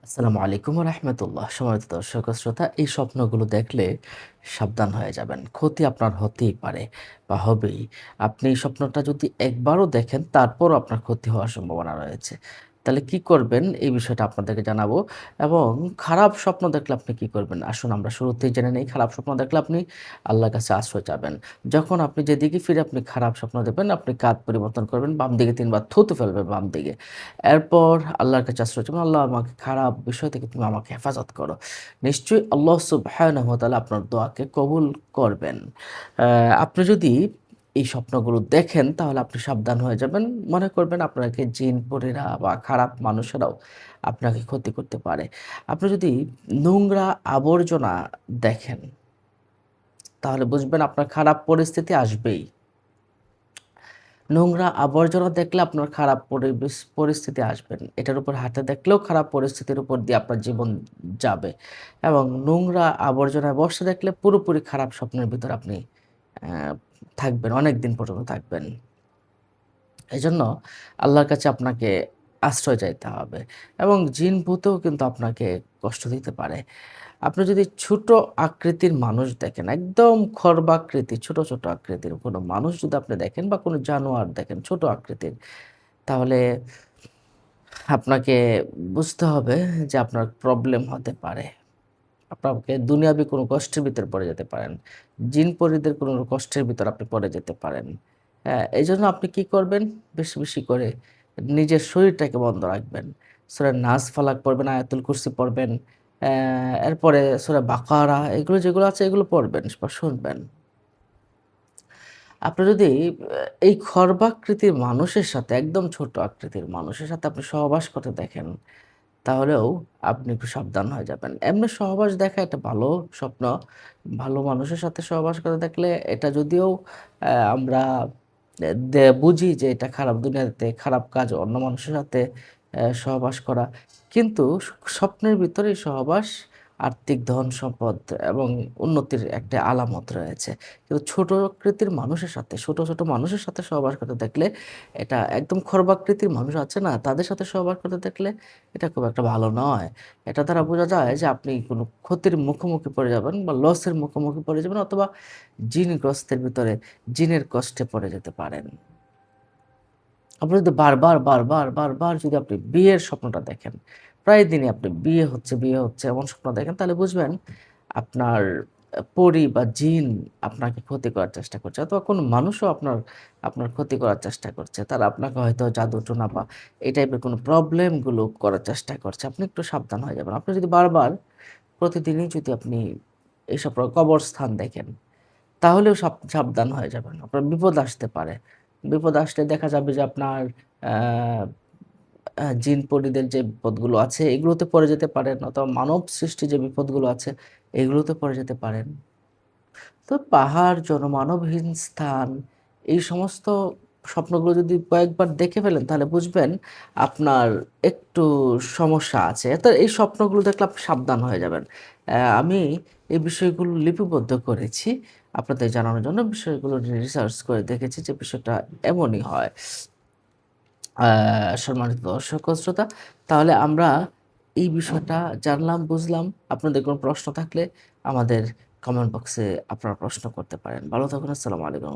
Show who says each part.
Speaker 1: আসসালামু আলাইকুম রহমতুল্লাহ। সম্মানিত দর্শক ও শ্রোতা, এই স্বপ্নগুলো দেখলে সাবধান হয়ে যাবেন। ক্ষতি আপনার হতেই পারে বা হবেই। আপনি এই স্বপ্নটা যদি একবারও দেখেন তারপরও আপনার ক্ষতি হওয়ার সম্ভাবনা রয়েছে। তাহলে কি করবেন এই বিষয়টা আপনাদেরকে জানাবো। এবং খারাপ স্বপ্ন দেখলে আপনি কি করবেন? আসুন আমরা শুরুতেই জেনে নেই। খারাপ স্বপ্ন দেখলে আপনি আল্লাহর কাছে আশ্রয় চাবেন। যখন আপনি যেদিকে ফিরে আপনি খারাপ স্বপ্ন দেখবেন, আপনি কাত পরিবর্তন করবেন। বাম দিকে ৩ বার থুতু ফেলবেন বাম দিকে। এরপর আল্লাহর কাছে আশ্রয় চাবেন, "আল্লাহ আমাকে খারাপ বিষয় থেকে তুমি আমাকে হেফাজত করো।" নিশ্চয়ই আল্লাহ সুবহানাহু ওয়া তাআলা আপনার দোয়াকে কবুল করবেন। আপনি যদি এই স্বপ্নগুলো দেখেন তাহলে আপনি সাবধান হয়ে যাবেন। মনে করবেন আপনাকে জিন-পরীরা বা খারাপ মানুষেরাও আপনাকে ক্ষতি করতে পারে। আপনি যদি নোংরা আবর্জনা দেখেন তাহলে বুঝবেন আপনার খারাপ পরিস্থিতি আসবেই। নোংরা আবর্জনা দেখলে আপনার খারাপ পরিস্থিতি আসবেন। এটার উপর হাঁটতে দেখলেও খারাপ পরিস্থিতির উপর দিয়ে আপনার জীবন যাবে। এবং নোংরা আবর্জনায় বসে দেখলে পুরোপুরি খারাপ স্বপ্নের ভিতরে আপনি অ্যা থাকবেন, অনেকদিন পর্যন্ত থাকবেন। এজন্য আল্লাহর কাছে আপনাকে আশ্রয় চাইতে হবে। এবং জিন-ভূতও কিন্তু আপনাকে কষ্ট দিতে পারে। আপনি যদি ছোট আকৃতির মানুষ দেখেন, একদম খর্বাকৃতি ছোট, ছোট আকৃতির কোনো মানুষ যদি আপনি দেখেন বা কোনো জানোয়ার দেখেন ছোট আকৃতির, তাহলে আপনাকে বুঝতে হবে যে আপনার প্রবলেম হতে পারে। আপনাকে দুনিয়াবি কোনো কষ্টের ভিতরে পড়ে যেতে পারেন। জিন-পরিদের কোনো কষ্টের ভিতর আপনি পড়ে যেতে পারেন। হ্যাঁ? এজন্য আপনি কি করবেন? বেশি, বেশি করে নিজের শরীরটাকে বন্ধ রাখবেন। সূরা নাস, ফালাক পড়বেন, আয়াতুল কুরসি পড়বেন। এরপরে সূরা বাকারা এগুলো যেগুলো আছে এগুলো পড়বেন বা শুনবেন। আপনি যদি এই খর্বাকৃতির মানুষের সাথে একদম ছোট আকৃতির মানুষের সাথে আপনি সহবাস করতে দেখেন তাহলেও আপনি একটু সাবধান হয়ে যাবেন। এমনি সহবাস দেখা এটা ভালো স্বপ্ন। ভালো মানুষের সাথে সহবাস করে দেখলে এটা যদিও আমরা বুঝি যে এটা খারাপ দুনিয়াতে খারাপ কাজ অন্য মানুষের সাথে সহবাস করা। কিন্তু স্বপ্নের ভিতরেই সহবাস আর্থিক ধন-সম্পদ এবং উন্নতির একটা আলামত রয়েছে। কিন্তু ছোট আকৃতির মানুষের সাথে ছোট, ছোট মানুষের সাথে সহবাস করতে দেখলে এটা একদম খর্বাকৃতির মানুষ আছে না? তাদের সাথে সহবাস করতে দেখলে এটা খুব একটা ভালো নয়। এটা দ্বারা বোঝা যায় যে আপনি কোনো ক্ষতির মুখোমুখি পড়ে যাবেন বা লসের মুখোমুখি পড়ে যাবেন অথবা জিনগ্রস্তের ভিতরে জিনের কষ্টে পড়ে যেতে পারেন। আপনি যদি বারবার যদি আপনি বিয়ের স্বপ্নটা দেখেন, প্রায় দিনই আপনি বিয়ে হচ্ছে এমন স্বপ্ন দেখেন তাহলে বুঝবেন আপনার পরী বা জিন আপনাকে ক্ষতি করার চেষ্টা করছে অথবা কোনো মানুষও আপনার ক্ষতি করার চেষ্টা করছে। তারা আপনাকে হয়তো জাদু-টোনা বা এই টাইপের কোনো প্রবলেম গুলো করার চেষ্টা করছে। আপনি একটু সাবধান হয়ে যাবেন। আপনি যদি বারবার প্রতিদিনই যদি আপনি এইসব কবরস্থান দেখেন তাহলেও সাবধান হয়ে যাবেন। আপনার বিপদ আসতে পারে। বিপদ আসলে দেখা যাবে যে আপনার আ আ জিন-পরিদের যে বিপদগুলো আছে এগুলোতে পড়ে যেতে পারেন অথবা মানব সৃষ্টি যে বিপদগুলো আছে এগুলোতে পড়ে যেতে পারেন। তো পাহাড়, জনমানবহীন স্থান এই সমস্ত স্বপ্নগুলো যদি কয়েকবার দেখে ফেলেন তাহলে বুঝবেন আপনার একটু সমস্যা আছে। তো এই স্বপ্নগুলো দেখলে আপনি সাবধান হয়ে যাবেন। আমি এই বিষয়গুলো লিপিবদ্ধ করেছি আপনাদের জানানোর জন্য। বিষয়গুলো রিসার্চ করে দেখেছি যে বিষয়টা এমনই হয়। সম্মানিত দর্শক ও শ্রোতা, তাহলে আমরা এই বিষয়টা জানলাম, বুঝলাম। আপনাদের কোনো প্রশ্ন থাকলে আমাদের কমেন্ট বক্সে আপনারা প্রশ্ন করতে পারেন। ভালো থাকুন। আসসালামু আলাইকুম।